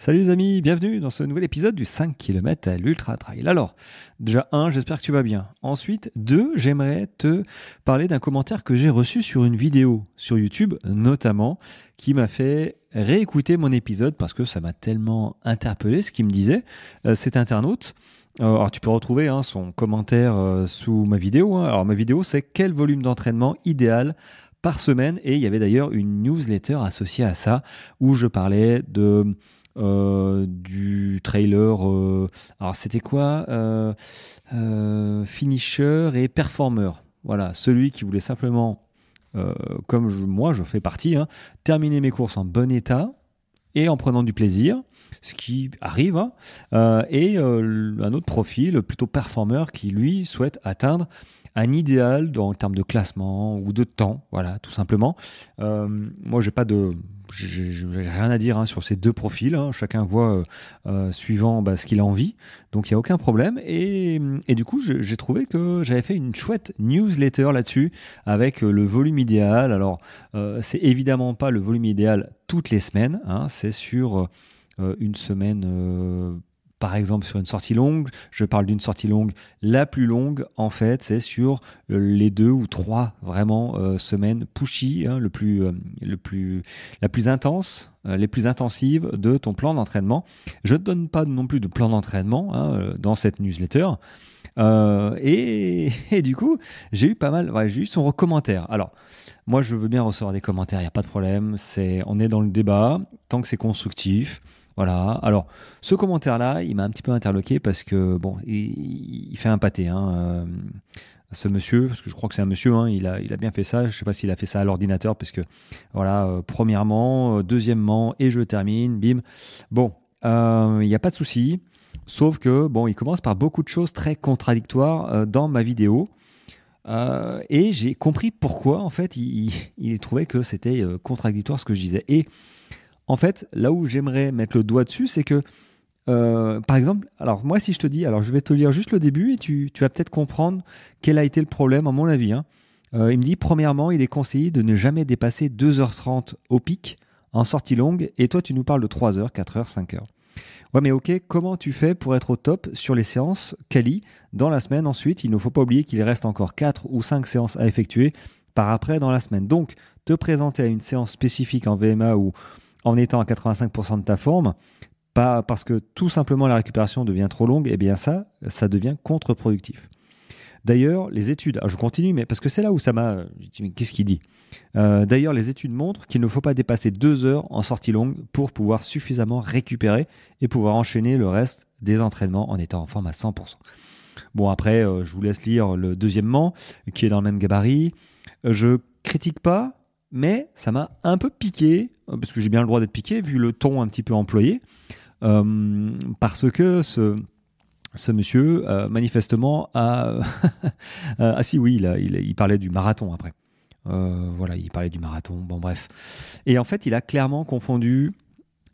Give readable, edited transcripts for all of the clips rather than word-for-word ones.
Salut les amis, bienvenue dans ce nouvel épisode du 5 km à l'Ultra Trail. Alors, déjà j'espère que tu vas bien. Ensuite, j'aimerais te parler d'un commentaire que j'ai reçu sur une vidéo sur YouTube, notamment, qui m'a fait réécouter mon épisode parce que ça m'a tellement interpellé ce qu'il me disait. Cet internaute. Alors tu peux retrouver son commentaire sous ma vidéo. Alors ma vidéo, c'est quel volume d'entraînement idéal par semaine, et il y avait d'ailleurs une newsletter associée à ça où je parlais du trailer. Alors c'était quoi, finisher et performer. Voilà, celui qui voulait simplement, comme moi je fais partie, terminer mes courses en bon état et en prenant du plaisir, ce qui arrive, et un autre profil plutôt performeur qui lui souhaite atteindre un idéal en termes de classement ou de temps, voilà, tout simplement. Moi, j'ai rien à dire sur ces deux profils. Chacun voit suivant ce qu'il a envie, donc il n'y a aucun problème. Et du coup, j'ai trouvé que j'avais fait une chouette newsletter là-dessus avec le volume idéal. Alors, c'est évidemment pas le volume idéal toutes les semaines, c'est sur une semaine. Par exemple, sur une sortie longue, je parle d'une sortie longue. La plus longue, en fait, c'est sur les 2 ou 3 vraiment semaines pushy, la plus intense, les plus intensives de ton plan d'entraînement. Je ne donne pas non plus de plan d'entraînement dans cette newsletter. Et du coup, j'ai eu j'ai eu son commentaire. Alors, moi, je veux bien recevoir des commentaires, il n'y a pas de problème. On est dans le débat, tant que c'est constructif. Voilà. Alors, ce commentaire-là, il m'a un petit peu interloqué parce que, il fait un pâté, ce monsieur, parce que je crois que c'est un monsieur, il a bien fait ça. Je ne sais pas s'il a fait ça à l'ordinateur, parce que, voilà, premièrement, deuxièmement, et je termine, bim. Bon, il n'y a pas de souci, sauf que, il commence par beaucoup de choses très contradictoires dans ma vidéo. Et j'ai compris pourquoi, en fait, il trouvait que c'était contradictoire ce que je disais. Et en fait, là où j'aimerais mettre le doigt dessus, c'est que, par exemple, alors moi, si je te dis, alors je vais te lire juste le début et tu vas peut-être comprendre quel a été le problème, à mon avis. Il me dit, premièrement, il est conseillé de ne jamais dépasser 2h30 au pic en sortie longue, et toi, tu nous parles de 3h, 4h, 5h. Ouais, mais ok, comment tu fais pour être au top sur les séances quali dans la semaine? Ensuite, il ne faut pas oublier qu'il reste encore 4 ou 5 séances à effectuer par après dans la semaine. Donc, te présenter à une séance spécifique en VMA ou en étant à 85% de ta forme, pas parce que tout simplement la récupération devient trop longue, eh bien ça devient contre-productif. D'ailleurs, les études, je continue, mais parce que c'est là où ça m'a dit, mais qu'est-ce qu'il dit? D'ailleurs, les études montrent qu'il ne faut pas dépasser 2 heures en sortie longue pour pouvoir suffisamment récupérer et pouvoir enchaîner le reste des entraînements en étant en forme à 100%. Bon, après, je vous laisse lire le deuxièmement, qui est dans le même gabarit. Je critique pas, mais ça m'a un peu piqué, parce que j'ai bien le droit d'être piqué, vu le ton un petit peu employé, parce que ce monsieur, manifestement, a... ah si, oui, il parlait du marathon après. Voilà, il parlait du marathon, bon bref. Et en fait, il a clairement confondu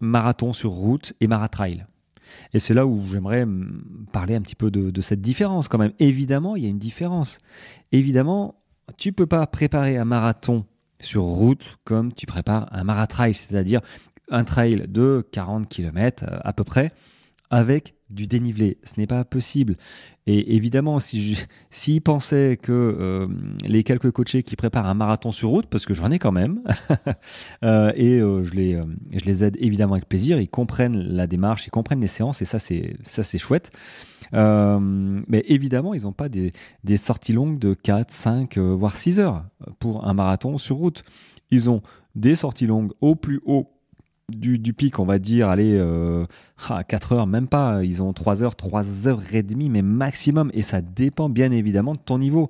marathon sur route et maratrail. Et c'est là où j'aimerais parler un petit peu de cette différence quand même. Évidemment, il y a une différence. Évidemment, tu peux pas préparer un marathon sur route comme tu prépares un maratrail, c'est-à-dire un trail de 40 km à peu près, avec du dénivelé. Ce n'est pas possible. Et évidemment, s'ils pensaient que les quelques coachés qui préparent un marathon sur route, parce que j'en ai quand même, je les aide évidemment avec plaisir, ils comprennent la démarche, ils comprennent les séances, et ça c'est chouette. Mais évidemment, ils n'ont pas des sorties longues de 4, 5, voire 6 heures pour un marathon sur route. Ils ont des sorties longues au plus haut du pic, on va dire, allez, 4 heures, même pas. Ils ont 3 heures, 3 heures et demie, mais maximum. Et ça dépend bien évidemment de ton niveau.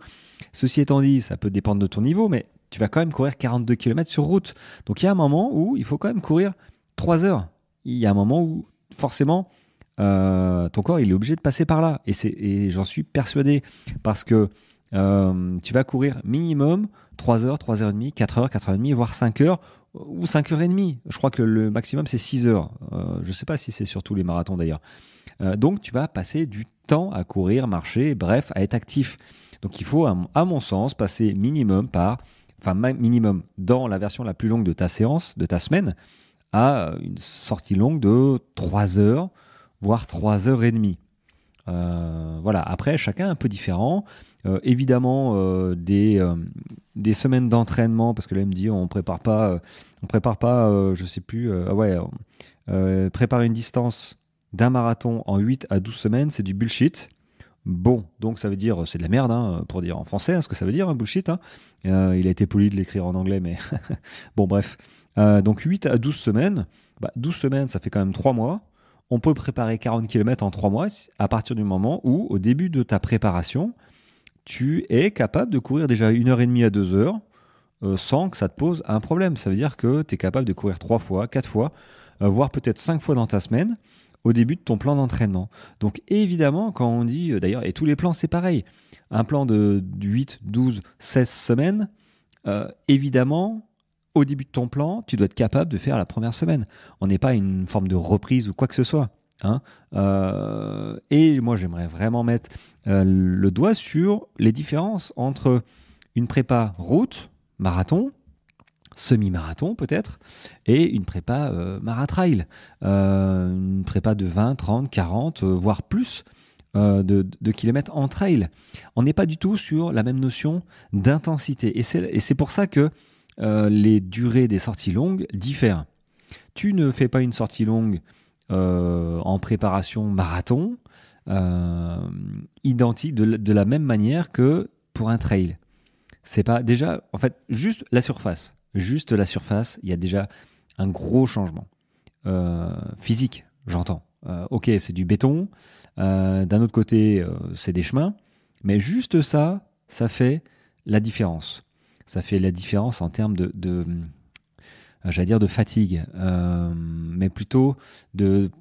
Ceci étant dit, ça peut dépendre de ton niveau, mais tu vas quand même courir 42 km sur route. Donc il y a un moment où il faut quand même courir 3 heures. Il y a un moment où, forcément, ton corps, il est obligé de passer par là. Et j'en suis persuadé. Parce que tu vas courir minimum 3 heures, 3 heures et demie, 4 heures, 4 heures et demie, voire 5 heures ou 5 heures et demie. Je crois que le maximum, c'est 6 heures. Je ne sais pas si c'est sur tous les marathons d'ailleurs. Donc, tu vas passer du temps à courir, marcher, bref, à être actif. Donc, il faut, à mon sens, passer minimum dans la version la plus longue de ta séance, de ta semaine, à une sortie longue de 3 heures, voire 3 heures et demie. Voilà. Après, chacun un peu différent. Évidemment, des semaines d'entraînement, parce que là, il me dit, on prépare pas, je sais plus, préparer une distance d'un marathon en 8 à 12 semaines, c'est du bullshit. Bon, donc ça veut dire, c'est de la merde, hein, pour dire en français, ce que ça veut dire, bullshit. Hein. Il a été poli de l'écrire en anglais, mais bon, bref. Donc 8 à 12 semaines, 12 semaines, ça fait quand même 3 mois. On peut préparer 40 km en 3 mois à partir du moment où, au début de ta préparation, tu es capable de courir déjà 1h30 à 2 heures sans que ça te pose un problème. Ça veut dire que tu es capable de courir 3 fois, 4 fois, voire peut-être 5 fois dans ta semaine au début de ton plan d'entraînement. Donc évidemment, quand on dit, d'ailleurs, et tous les plans, c'est pareil, un plan de 8, 12, 16 semaines, évidemment, au début de ton plan, tu dois être capable de faire la première semaine. On n'est pas une forme de reprise ou quoi que ce soit. Hein. Et moi, j'aimerais vraiment mettre le doigt sur les différences entre une prépa route, marathon, semi-marathon peut-être, et une prépa maratrail. Une prépa de 20, 30, 40, voire plus de kilomètres en trail. On n'est pas du tout sur la même notion d'intensité. Et c'est pour ça que les durées des sorties longues diffèrent. Tu ne fais pas une sortie longue en préparation marathon identique de la même manière que pour un trail. C'est pas déjà, en fait, juste la surface. Juste la surface, il y a déjà un gros changement physique, j'entends. Ok, c'est du béton. D'un autre côté, c'est des chemins. Mais juste ça, ça fait la différence. Ça fait la différence en termes j'allais dire de fatigue, mais plutôt de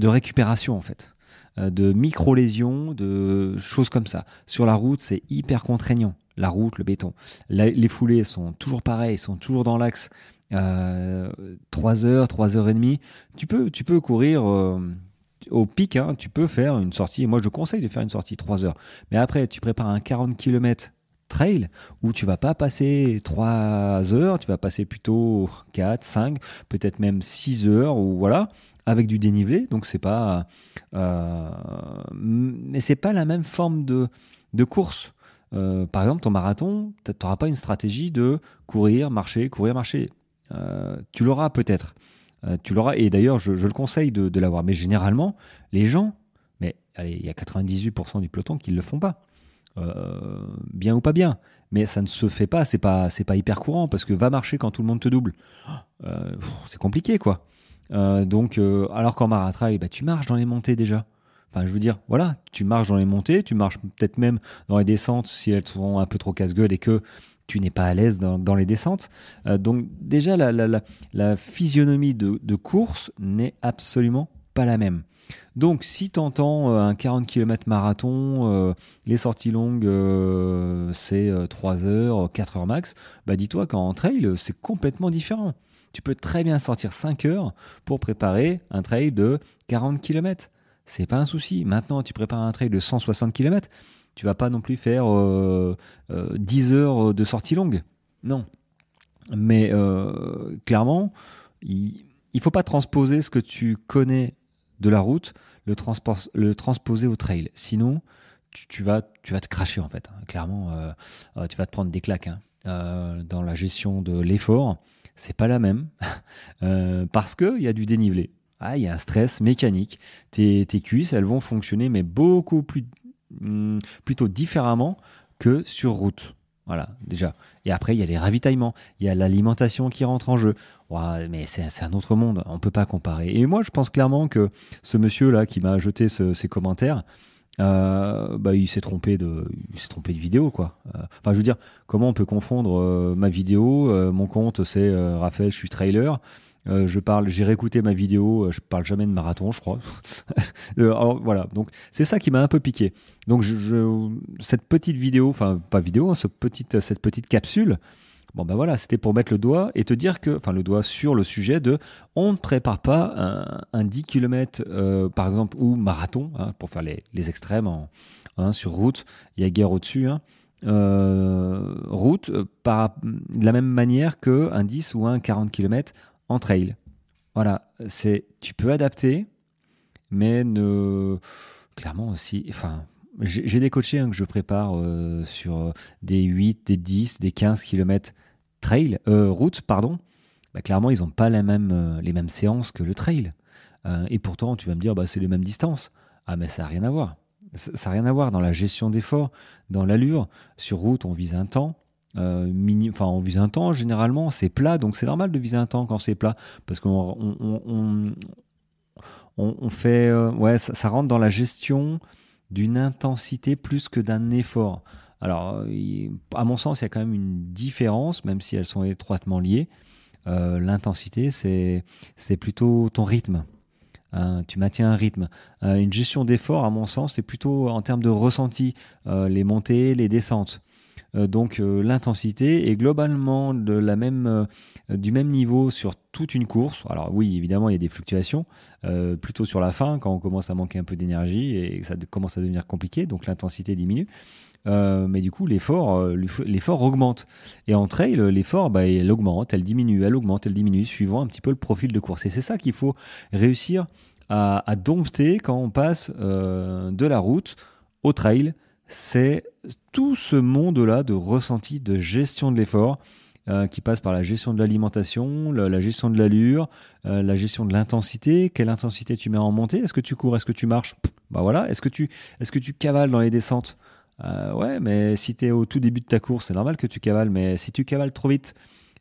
récupération en fait, de micro-lésions, de choses comme ça. Sur la route, c'est hyper contraignant. La route, le béton. Les foulées sont toujours pareilles, sont toujours dans l'axe. 3 heures, 3 heures et demie. Tu peux courir au pic, hein, tu peux faire une sortie. Moi, je conseille de faire une sortie 3 heures. Mais après, tu prépares un 40 km trail où tu vas pas passer 3 heures, tu vas passer plutôt 4, 5, peut-être même 6 heures, ou voilà, avec du dénivelé. Donc, c'est pas. Mais c'est pas la même forme de course. Par exemple, ton marathon, tu n'auras pas une stratégie de courir, marcher, courir, marcher. Tu l'auras peut-être. Tu l'auras, et d'ailleurs, je le conseille de l'avoir. Mais généralement, les gens, mais allez, il y a 98% du peloton qui ne le font pas. Bien ou pas bien. Mais ça ne se fait pas, c'est pas hyper courant, parce que va marcher quand tout le monde te double. C'est compliqué, quoi. Alors qu'en maratrail, tu marches dans les montées déjà. Enfin, je veux dire, voilà, tu marches dans les montées, tu marches peut-être même dans les descentes si elles sont un peu trop casse-gueule et que tu n'es pas à l'aise dans les descentes. Donc déjà, la physionomie de course n'est absolument pas la même. Donc si tu entends un 40 km marathon, les sorties longues, c'est 3 heures, 4 heures max, dis-toi qu'en trail, c'est complètement différent. Tu peux très bien sortir 5 heures pour préparer un trail de 40 km. C'est pas un souci. Maintenant, tu prépares un trail de 160 km, tu vas pas non plus faire 10 heures de sortie longue. Non. Mais clairement, il faut pas transposer ce que tu connais de la route, le transposer au trail. Sinon, tu vas te cracher en fait. Clairement, tu vas te prendre des claques. Dans la gestion de l'effort, c'est pas la même parce qu'il y a du dénivelé. Il y a un stress mécanique. Tes cuisses, elles vont fonctionner, mais beaucoup plutôt différemment que sur route. Voilà, déjà. Et après, il y a les ravitaillements, il y a l'alimentation qui rentre en jeu. Ouais, mais c'est un autre monde, on ne peut pas comparer. Et moi, je pense clairement que ce monsieur-là qui m'a jeté ces commentaires, il s'est trompé de vidéo, quoi. Enfin, je veux dire, comment on peut confondre ma vidéo, mon compte, c'est Raphaël, je suis trailer. J'ai réécouté ma vidéo, je parle jamais de marathon, je crois. Alors voilà, donc c'est ça qui m'a un peu piqué. Donc cette petite vidéo, enfin pas vidéo, cette petite capsule, voilà, c'était pour mettre le doigt et te dire le doigt sur le sujet de, on ne prépare pas un 10 km par exemple, ou marathon, pour faire les extrêmes sur route, il y a guère au-dessus, route, de la même manière qu'un 10 ou un 40 km en trail. Voilà, tu peux adapter, mais clairement aussi, enfin, j'ai des coachés que je prépare sur des 8, des 10, des 15 kilomètres route, pardon. Bah, clairement, ils n'ont pas les mêmes séances que le trail. Et pourtant, tu vas me dire, bah, c'est les mêmes distances. Ah, mais ça n'a rien à voir. Ça n'a rien à voir dans la gestion d'effort, dans l'allure. Sur route, on vise un temps. On vise un temps, généralement, c'est plat, donc c'est normal de viser un temps quand c'est plat, parce qu'on fait, ouais, ça rentre dans la gestion d'une intensité plus que d'un effort. Alors, à mon sens, il y a quand même une différence, même si elles sont étroitement liées. L'intensité, c'est plutôt ton rythme. Hein, tu maintiens un rythme. Une gestion d'effort, à mon sens, c'est plutôt en termes de ressenti, les montées, les descentes. Donc l'intensité est globalement du même niveau sur toute une course. Alors oui, évidemment, il y a des fluctuations, plutôt sur la fin, quand on commence à manquer un peu d'énergie et que ça commence à devenir compliqué, donc l'intensité diminue. Mais du coup, l'effort augmente. Et en trail, l'effort, bah, elle augmente, elle augmente, elle diminue, suivant un petit peu le profil de course. Et c'est ça qu'il faut réussir à dompter quand on passe de la route au trail. C'est tout ce monde-là de ressenti, de gestion de l'effort, qui passe par la gestion de l'alimentation, la gestion de l'allure, la gestion de l'intensité. Quelle intensité tu mets en montée? Est-ce que tu cours? Est-ce que tu marches? Bah voilà. Est-ce que tu cavales dans les descentes? Ouais, mais si tu es au tout début de ta course, c'est normal que tu cavales. Mais si tu cavales trop vite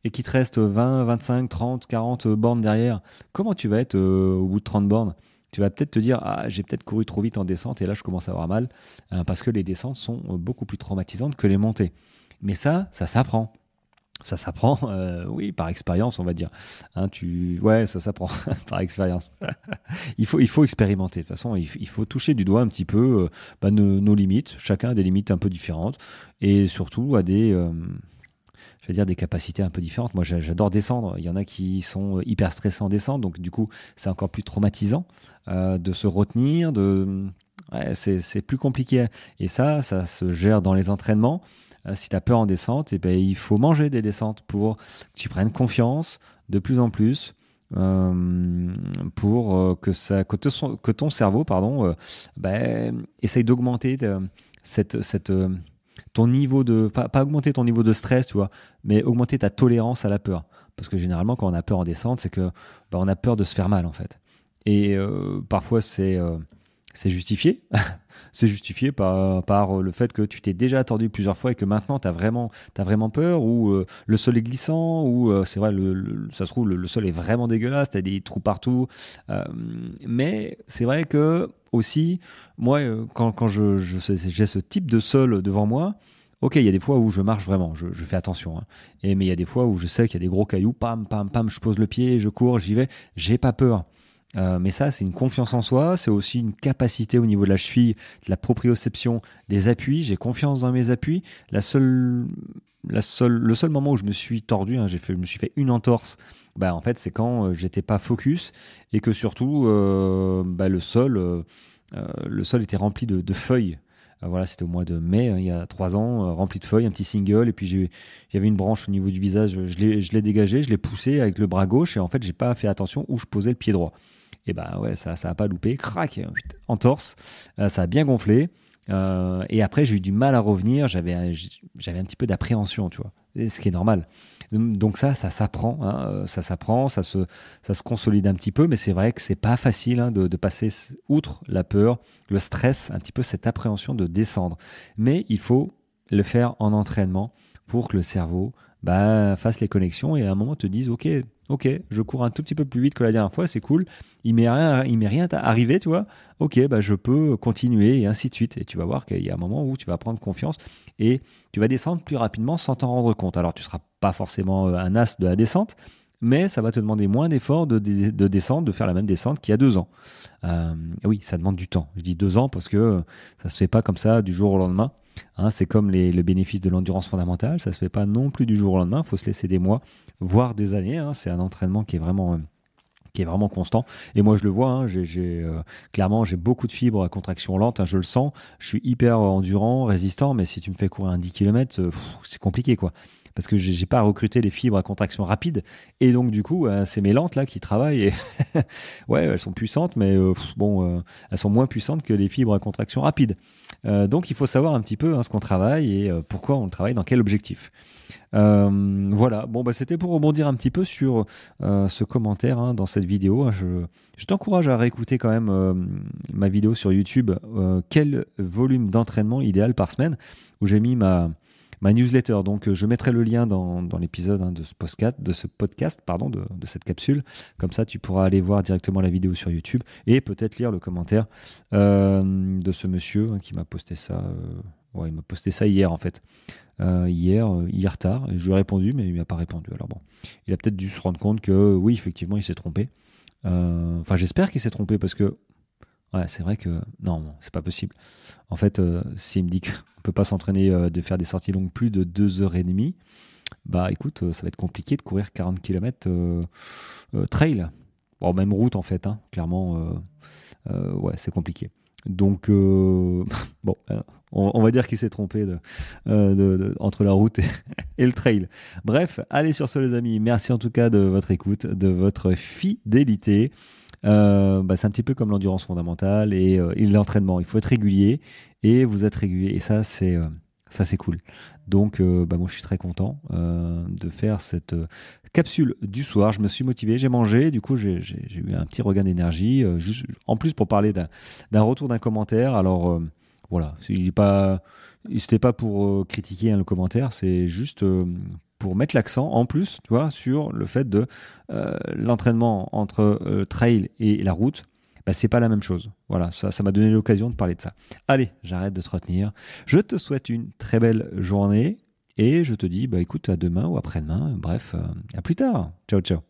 et qu'il te reste 20, 25, 30, 40 bornes derrière, comment tu vas être au bout de 30 bornes? Tu vas peut-être te dire, ah, j'ai peut-être couru trop vite en descente et là, je commence à avoir mal, parce que les descentes sont beaucoup plus traumatisantes que les montées. Mais ça s'apprend. Ça s'apprend, oui, par expérience, on va dire. Hein, ouais, ça s'apprend par expérience. Il faut expérimenter. De toute façon, il faut toucher du doigt un petit peu nos limites. Chacun a des limites un peu différentes et surtout a je vais dire des capacités un peu différentes. Moi, j'adore descendre. Il y en a qui sont hyper stressés en descente, donc du coup, c'est encore plus traumatisant de se retenir. Ouais, c'est plus compliqué. Et ça se gère dans les entraînements. Si tu as peur en descente, eh ben, il faut manger des descentes pour que tu prennes confiance de plus en plus. Pour que ton cerveau essaye d'augmenter ton niveau pas augmenter ton niveau de stress, tu vois, mais augmenter ta tolérance à la peur. Parce que généralement, quand on a peur en descente, c'est que on a peur de se faire mal, en fait. Et parfois, c'est justifié. C'est justifié par le fait que tu t'es déjà attendu plusieurs fois et que maintenant t'as vraiment peur, ou le sol est glissant, ou c'est vrai, ça se trouve, le sol est vraiment dégueulasse, t'as des trous partout. Euh, mais c'est vrai que aussi, moi, quand j'ai ce type de sol devant moi, ok, il y a des fois où je marche vraiment, je fais attention, hein. Mais il y a des fois où je sais qu'il y a des gros cailloux, pam, pam, pam, je pose le pied, je cours, j'y vais, j'ai pas peur. Mais ça, c'est une confiance en soi, c'est aussi une capacité au niveau de la cheville, de la proprioception des appuis. J'ai confiance dans mes appuis. Le seul moment où je me suis tordu, hein, je me suis fait une entorse, bah, en fait, c'est quand j'étais pas focus et que surtout le sol était rempli de feuilles. Voilà, c'était au mois de mai, hein, il y a 3 ans, rempli de feuilles, un petit single, et puis il y avait une branche au niveau du visage, je l'ai dégagé, je l'ai poussé avec le bras gauche, et en fait, j'ai pas fait attention où je posais le pied droit. Et ben ouais, ça a pas loupé, crac, entorse, ça a bien gonflé. Et après, j'ai eu du mal à revenir, j'avais un petit peu d'appréhension, tu vois, et ce qui est normal. Donc ça s'apprend, hein, ça s'apprend, ça se consolide un petit peu, mais c'est vrai que c'est pas facile, hein, de passer outre la peur, le stress, un petit peu cette appréhension de descendre. Mais il faut le faire en entraînement pour que le cerveau fasse les connexions et à un moment te dise ok, je cours un tout petit peu plus vite que la dernière fois, c'est cool, il m'est rien arrivé, tu vois, ok, je peux continuer et ainsi de suite. Et tu vas voir qu'il y a un moment où tu vas prendre confiance et tu vas descendre plus rapidement sans t'en rendre compte. Alors tu ne seras pas forcément un as de la descente, mais ça va te demander moins d'efforts de descendre, de faire la même descente qu'il y a 2 ans. Oui, ça demande du temps. Je dis 2 ans parce que ça ne se fait pas comme ça du jour au lendemain. Hein, c'est comme le bénéfice de l'endurance fondamentale, ça ne se fait pas non plus du jour au lendemain, il faut se laisser des mois, voire des années. Hein, c'est un entraînement qui est vraiment constant. Et moi, je le vois, hein, clairement, j'ai beaucoup de fibres à contraction lente, hein, je le sens. Je suis hyper endurant, résistant, mais si tu me fais courir un 10 km, c'est compliqué, quoi. parce que j'ai pas recruté les fibres à contraction rapide. Et donc, du coup, c'est mes lentes là qui travaillent. Et ouais, elles sont puissantes, mais elles sont moins puissantes que les fibres à contraction rapide. Donc, il faut savoir un petit peu ce qu'on travaille et pourquoi on le travaille, dans quel objectif. Voilà, bon, bah, c'était pour rebondir un petit peu sur ce commentaire dans cette vidéo. Je t'encourage à réécouter quand même ma vidéo sur YouTube, quel volume d'entraînement idéal par semaine, où j'ai mis ma newsletter. Donc, je mettrai le lien dans l'épisode de ce podcast, pardon, de cette capsule. Comme ça, tu pourras aller voir directement la vidéo sur YouTube et peut-être lire le commentaire de ce monsieur qui m'a posté ça. Ouais, il m'a posté ça hier en fait. Hier tard, et je lui ai répondu, mais il m'a pas répondu. Alors bon, il a peut-être dû se rendre compte que oui, effectivement, il s'est trompé. Enfin, j'espère qu'il s'est trompé parce que ouais, c'est vrai que non, c'est pas possible. En fait, s'il me dit qu'on peut pas s'entraîner de faire des sorties longues plus de 2h30, bah écoute, ça va être compliqué de courir 40 km trail. Bon, même route en fait, clairement, ouais, c'est compliqué. Donc, bon, on va dire qu'il s'est trompé entre la route et le trail. Bref, allez sur ce les amis. Merci en tout cas de votre écoute, de votre fidélité. C'est un petit peu comme l'endurance fondamentale et l'entraînement. Il faut être régulier et vous êtes régulier. Et ça, c'est cool. Donc, moi, je suis très content de faire cette capsule du soir. Je me suis motivé, j'ai mangé. Du coup, j'ai eu un petit regain d'énergie. En plus, pour parler d'un retour d'un commentaire. Alors, voilà, c'était pas pour critiquer le commentaire, c'est juste pour mettre l'accent en plus, tu vois, sur le fait de l'entraînement entre trail et la route. Bah, c'est pas la même chose. Voilà, ça m'a donné l'occasion de parler de ça. Allez, j'arrête de te retenir. Je te souhaite une très belle journée et je te dis, bah écoute, à demain ou après-demain. Bref, à plus tard. Ciao, ciao.